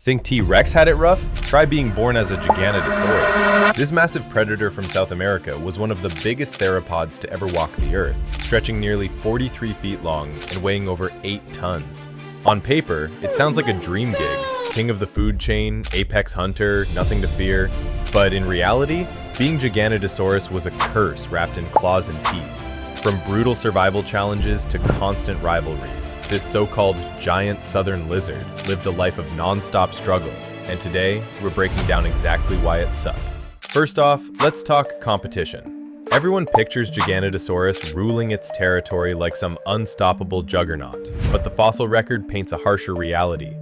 Think T-Rex had it rough? Try being born as a Giganotosaurus. This massive predator from South America was one of the biggest theropods to ever walk the earth, stretching nearly 43 feet long and weighing over 8 tons. On paper, it sounds like a dream gig. King of the food chain, apex hunter, nothing to fear. But in reality, being Giganotosaurus was a curse wrapped in claws and teeth. From brutal survival challenges to constant rivalries, this so-called giant southern lizard lived a life of non-stop struggle, and today, we're breaking down exactly why it sucked. First off, let's talk competition. Everyone pictures Giganotosaurus ruling its territory like some unstoppable juggernaut, but the fossil record paints a harsher reality.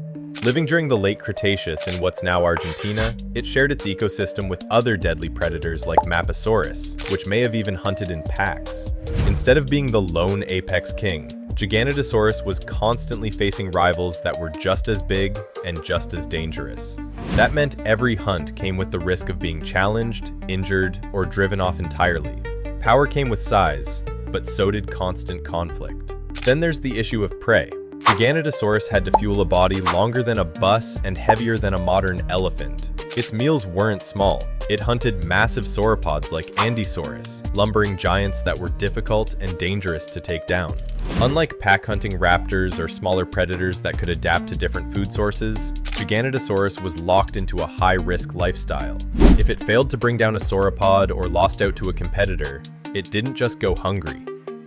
Living during the late Cretaceous in what's now Argentina, it shared its ecosystem with other deadly predators like Maposaurus, which may have even hunted in packs. Instead of being the lone apex king, Giganotosaurus was constantly facing rivals that were just as big and just as dangerous. That meant every hunt came with the risk of being challenged, injured, or driven off entirely. Power came with size, but so did constant conflict. Then there's the issue of prey. Giganotosaurus had to fuel a body longer than a bus and heavier than a modern elephant. Its meals weren't small. It hunted massive sauropods like Andysaurus, lumbering giants that were difficult and dangerous to take down. Unlike pack-hunting raptors or smaller predators that could adapt to different food sources, Giganotosaurus was locked into a high-risk lifestyle. If it failed to bring down a sauropod or lost out to a competitor, it didn't just go hungry,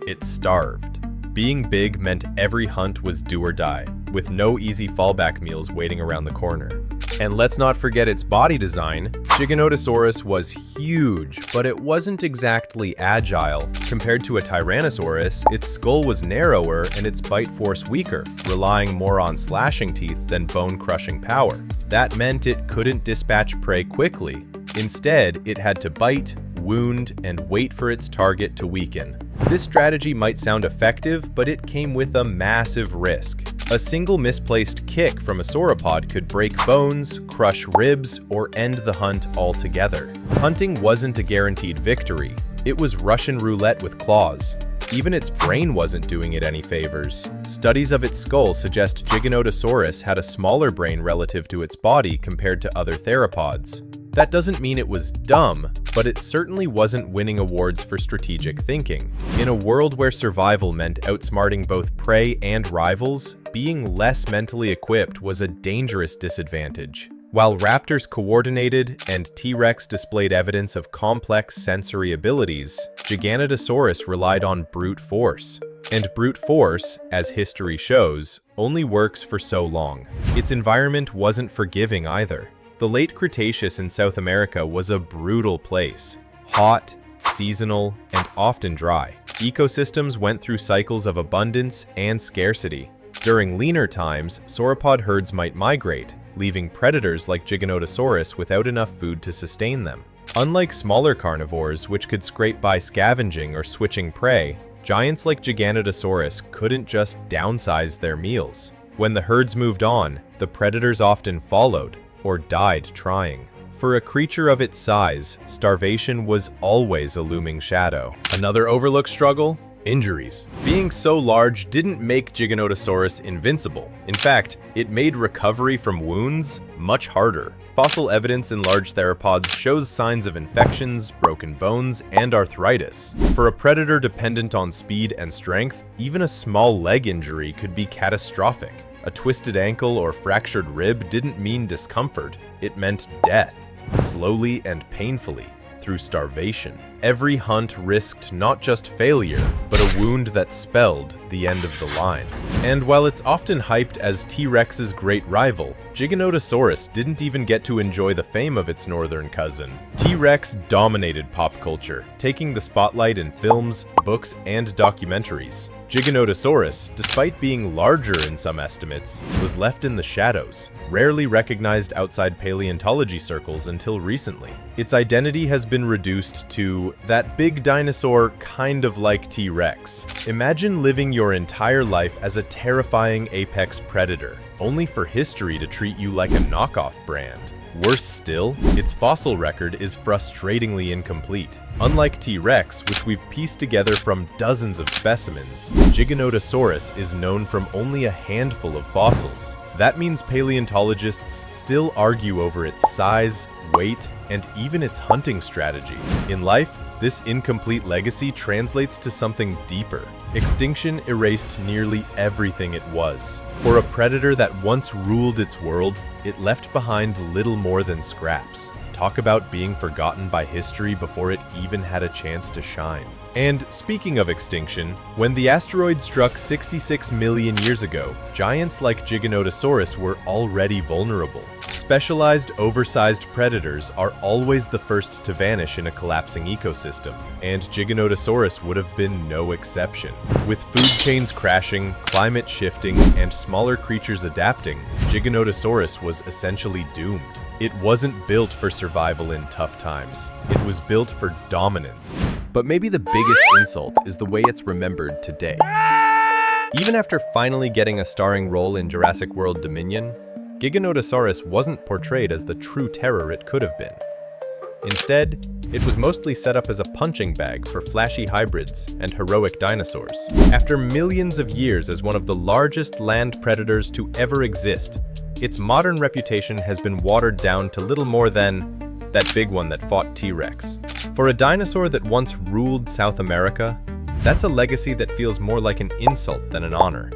it starved. Being big meant every hunt was do or die, with no easy fallback meals waiting around the corner. And let's not forget its body design. Giganotosaurus was huge, but it wasn't exactly agile. Compared to a Tyrannosaurus, its skull was narrower and its bite force weaker, relying more on slashing teeth than bone-crushing power. That meant it couldn't dispatch prey quickly. Instead, it had to bite, wound, and wait for its target to weaken. This strategy might sound effective, but it came with a massive risk. A single misplaced kick from a sauropod could break bones, crush ribs, or end the hunt altogether. Hunting wasn't a guaranteed victory. It was Russian roulette with claws. Even its brain wasn't doing it any favors. Studies of its skull suggest Giganotosaurus had a smaller brain relative to its body compared to other theropods. That doesn't mean it was dumb, but it certainly wasn't winning awards for strategic thinking. In a world where survival meant outsmarting both prey and rivals, being less mentally equipped was a dangerous disadvantage. While raptors coordinated and T-Rex displayed evidence of complex sensory abilities, Giganotosaurus relied on brute force. And brute force, as history shows, only works for so long. Its environment wasn't forgiving either. The late Cretaceous in South America was a brutal place. Hot, seasonal, and often dry. Ecosystems went through cycles of abundance and scarcity. During leaner times, sauropod herds might migrate, leaving predators like Giganotosaurus without enough food to sustain them. Unlike smaller carnivores, which could scrape by scavenging or switching prey, giants like Giganotosaurus couldn't just downsize their meals. When the herds moved on, the predators often followed, or died trying. For a creature of its size, starvation was always a looming shadow. Another overlooked struggle? Injuries. Being so large didn't make Giganotosaurus invincible. In fact, it made recovery from wounds much harder. Fossil evidence in large theropods shows signs of infections, broken bones, and arthritis. For a predator dependent on speed and strength, even a small leg injury could be catastrophic. A twisted ankle or fractured rib didn't mean discomfort, it meant death, slowly and painfully, through starvation. Every hunt risked not just failure, but a wound that spelled the end of the line. And while it's often hyped as T-Rex's great rival, Giganotosaurus didn't even get to enjoy the fame of its northern cousin. T-Rex dominated pop culture, taking the spotlight in films, books, and documentaries. Giganotosaurus, despite being larger in some estimates, was left in the shadows, rarely recognized outside paleontology circles until recently. Its identity has been reduced to that big dinosaur kind of like T-Rex. Imagine living your entire life as a terrifying apex predator, only for history to treat you like a knockoff brand. Worse still, its fossil record is frustratingly incomplete. Unlike T-Rex, which we've pieced together from dozens of specimens, Giganotosaurus is known from only a handful of fossils. That means paleontologists still argue over its size, weight, and even its hunting strategy. In life, this incomplete legacy translates to something deeper. Extinction erased nearly everything it was. For a predator that once ruled its world, it left behind little more than scraps. Talk about being forgotten by history before it even had a chance to shine. And speaking of extinction, when the asteroid struck 66 million years ago, giants like Giganotosaurus were already vulnerable. Specialized, oversized predators are always the first to vanish in a collapsing ecosystem, and Giganotosaurus would have been no exception. With food chains crashing, climate shifting, and smaller creatures adapting, Giganotosaurus was essentially doomed. It wasn't built for survival in tough times. It was built for dominance. But maybe the biggest insult is the way it's remembered today. Even after finally getting a starring role in Jurassic World Dominion, Giganotosaurus wasn't portrayed as the true terror it could have been. Instead, it was mostly set up as a punching bag for flashy hybrids and heroic dinosaurs. After millions of years as one of the largest land predators to ever exist, its modern reputation has been watered down to little more than that big one that fought T-Rex. For a dinosaur that once ruled South America, that's a legacy that feels more like an insult than an honor.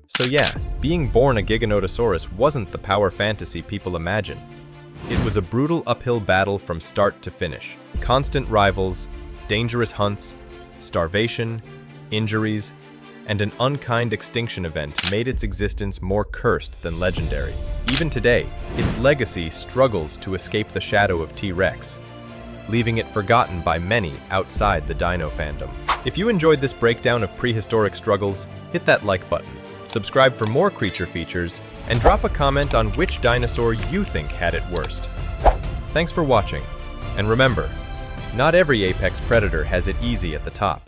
So yeah, being born a Giganotosaurus wasn't the power fantasy people imagine. It was a brutal uphill battle from start to finish. Constant rivals, dangerous hunts, starvation, injuries, and an unkind extinction event made its existence more cursed than legendary. Even today, its legacy struggles to escape the shadow of T-Rex, leaving it forgotten by many outside the dino fandom. If you enjoyed this breakdown of prehistoric struggles, hit that like button, subscribe for more creature features, and drop a comment on which dinosaur you think had it worst. Thanks for watching, and remember, not every apex predator has it easy at the top.